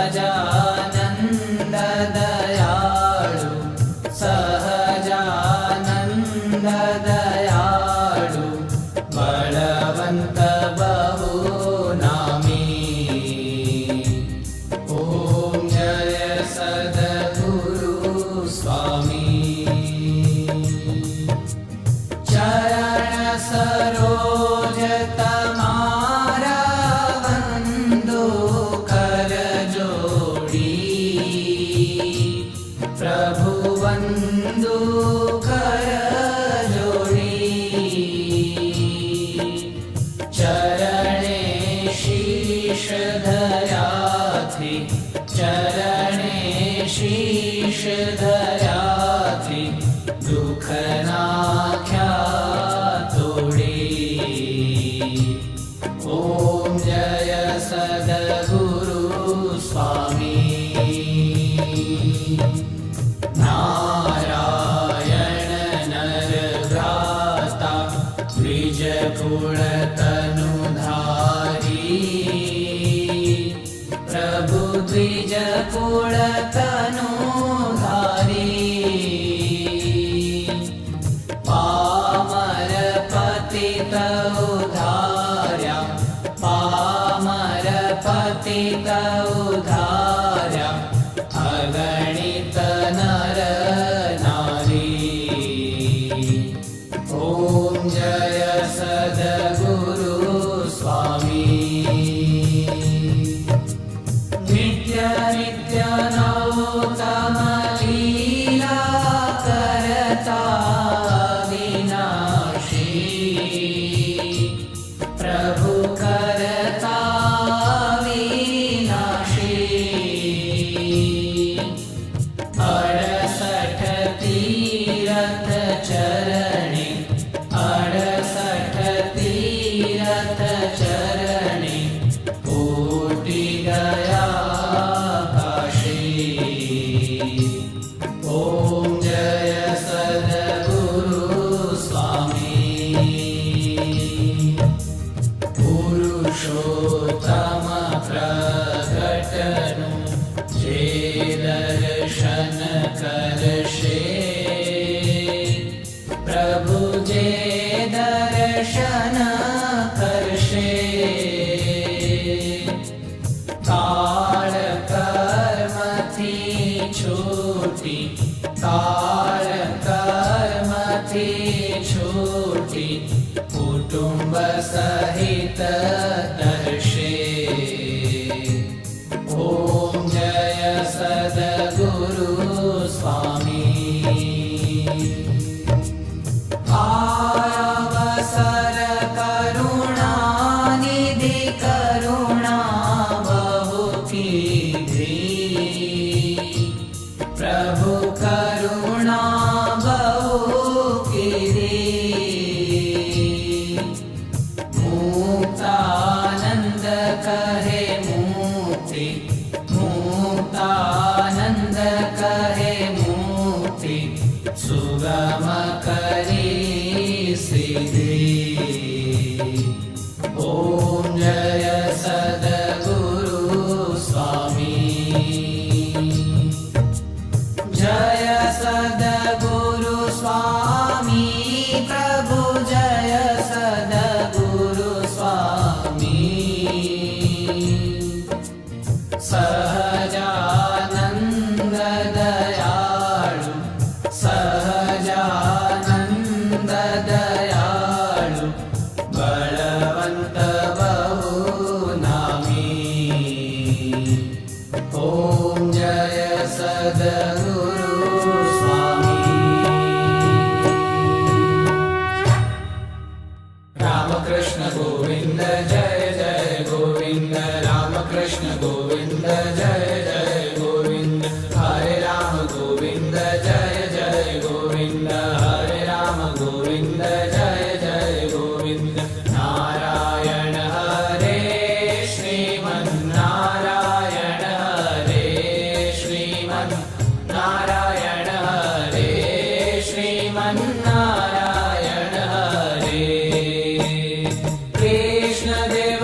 सहजानन्द दयाळु सहजानन्द दयाळु बलवन्त बहुनामी। ॐ जय सद्गुरु स्वामी। चरण सरोज तमारा वंदो कर जोड़ी प्रभु वंदो कर जोड़ी। चरणे शीश धर्या थी चरणे शीश धर्या थी दुख नाख्या तोड़ी। ओम जय सद्गुरु स्वामी। नारायण नर भ्राता द्विज कुल तनुधारी प्रभु द्विज कुल तनुधारी। पामर पतित उद्धार्या पामर पतित उद्धार्या अगणित नर नारी। ओम जय सद्गुरु स्वामी। नित्य नित्य नौतम लीला करता विनाशी प्रभु करता विनाशी। 68 तीरथ चरणे 68 तीरथ चरणे कोटि गया काशी। ओम जय सद्गुरु स्वामी। पुरुषोत्तम प्रकटनु जे दर्शन करशे प्रभु जे दर्शन करशे। काल कर्म थी छूटी काल कर्म थी छूटी कुटुंब सहित दर्शे। ओम जय सद्गुरु स्वामी। अवसर करुणा निधि करुणा बहु कीधी प्रभु करुणा बहु कीधी। मुक्तानंद कहे मुक्ति मुक्तानंद कहे मुक्ति सुगम करी सिद्धि। ओम जय सद्गुरु स्वामी। जय सद्गुरु स्वामी प्रभु जय सद्गुरु स्वामी। सहजानंद दयाळु सहजानंद दयाळु बलवन्त बहुनामी। ओम जय सद्गुरु स्वामी। रामकृष्ण गोविंद जय जय गोविंद रामकृष्ण गोविंद जय जय गोविंद। हरे राम गोविंद जय जय गोविंद हरे राम गोविंद जय जय गोविंद। नारायण हरे श्रीमन्नारायण हरे श्रीमन्नारायण हरे श्रीमन्नारायण हरे। कृष्ण देव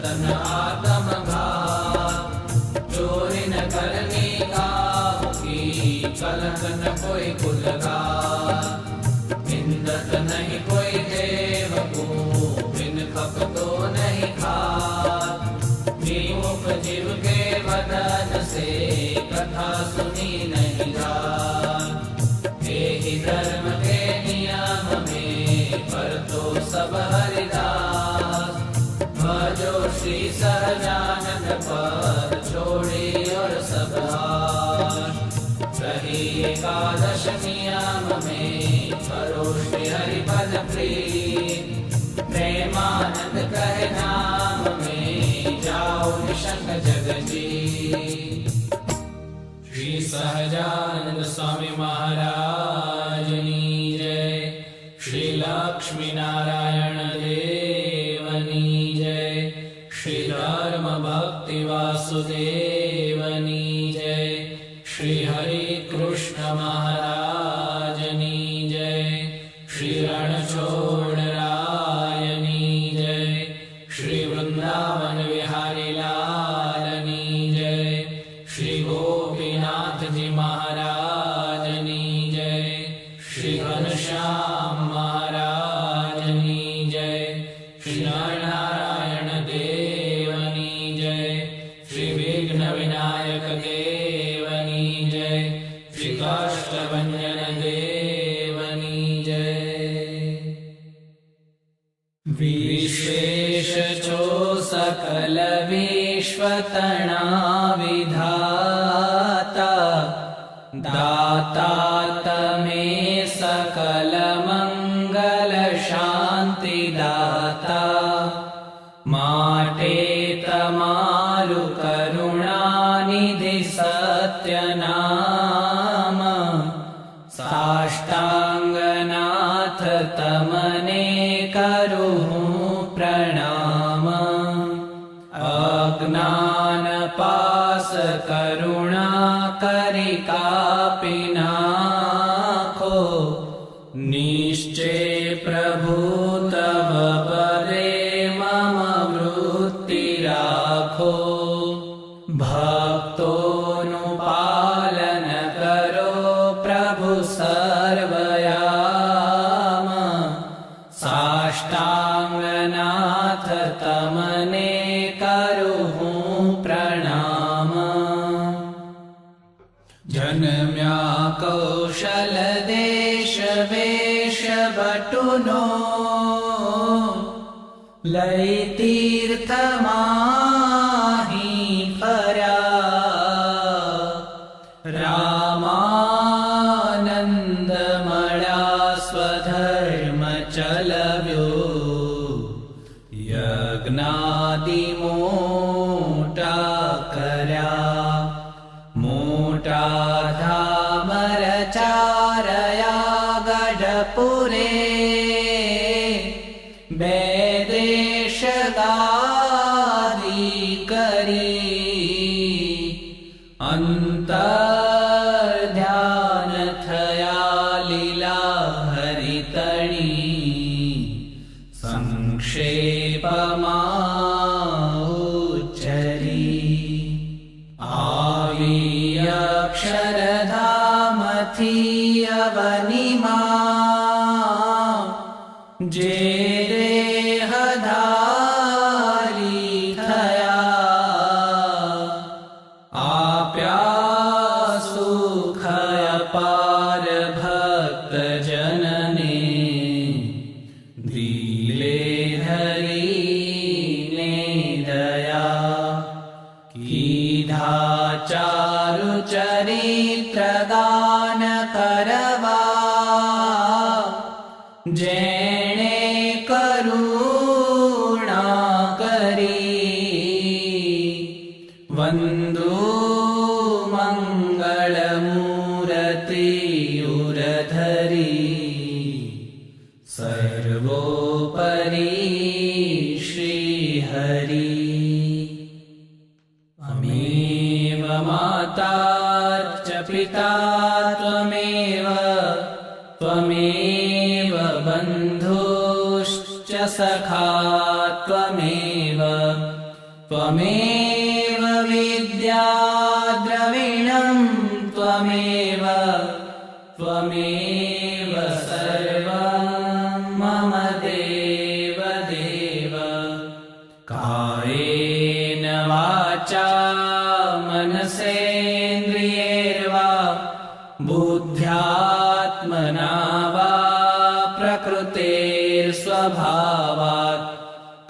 रतन आत्म घात। चोरी न करनी काहू की, कलंक न कोई कुलगार। निंदत नहीं कोई देव को, बिन खपतो नहीं खात। विमुख जीव के वदन से, कथा सुनी नहीं जात। एहि धर्म के नियम में, पर तो सब हरिदास। भजो श्री सहजानंद पद, छोड़ी और सब हार। रही एकादश नियम में, करो श्री हरि पद प्रीत। प्रेमानंद कहे नाम में, जाओ निशंक जग जीत। श्री सहजानंद स्वामी महाराजनी जय। श्री लक्ष्मी नारायण देवनी जय। श्री धर्म भक्ति वासुदेवनी जय। श्री हरि कृष्ण महाराजनी जय। श्री रणछोड़ रायनी जय। श्री वृंदावन विहारी लालनी जय। श्री गोपीनाथ जी महाराजनी जय। श्री घनश्याम महाराजनी जय। श्री नारायण देवनी जय। श्री विघ्न विनायक देवनी जय। श्री काष्ठभंजन देवनी जय। विशेष छो सकल विश्वतना विधाता। दाता तमे सकल मंगल शांति दाता। माटे तमारु करुणा निधि सत्य नाम। साष्टांगनाथ तमने करूँ प्रणाम। अज्ञान पास करुणा करि कापि नाखो। निश्चय प्रभु तब परे मम वृत्ति राखो। भक्तोनुपालन करो प्रभु सर्वयाम। साष्टांगनाथ तमने करूँ प्रणाम। जन्म्या कौशल देश वेश बटुनो। लई तीर्थ माही फर्या। रामानंद मळा स्वधर्म चलव्यो। यज्ञादि मोटा कर्या। मोटा धाम रचारया गढपुरे। बेदेश गादी करी। अंतर्ध्यान थया लीला हरितणी। संक्षेपमा उच्चरी। आवी अक्षरधामथी अवनिमा। जे देहधारी थया। आप्या सुख अपार भक्त जनने। दिले धरीने दया। कीधा चारु चरित्र गान करवा। जेणे करुणा करी। वंदु मंगल मूर्ति उरधरी। सर्वोपरि श्री हरि। अमेव माता च पिता त्वमेव। त्वमेव बन्धुश्च सखा त्वमेव। त्वमेव विद्या द्रविणं त्वमेव सर्वं मम देव देव। कायेन वाचा मनसेन्द्रियैर्वा बुद्ध्यात्मना वा प्रकृतेर्स्वभावात्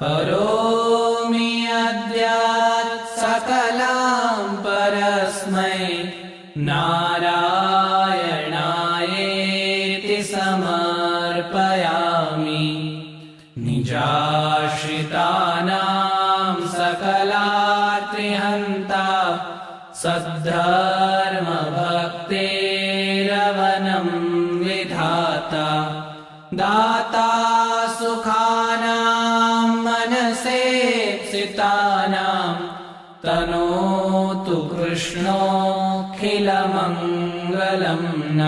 करोमि अद्यात् सकलां परस्मै नारायणायेति समर्पयामि। निजाश्रितानां सकलार्तिहन्ता सद्धर्मभक्तेरवनं विधाता दाता सुखानां मनसेप्सितानां तनोतु कृष्णोऽखिलमङ्गलं न।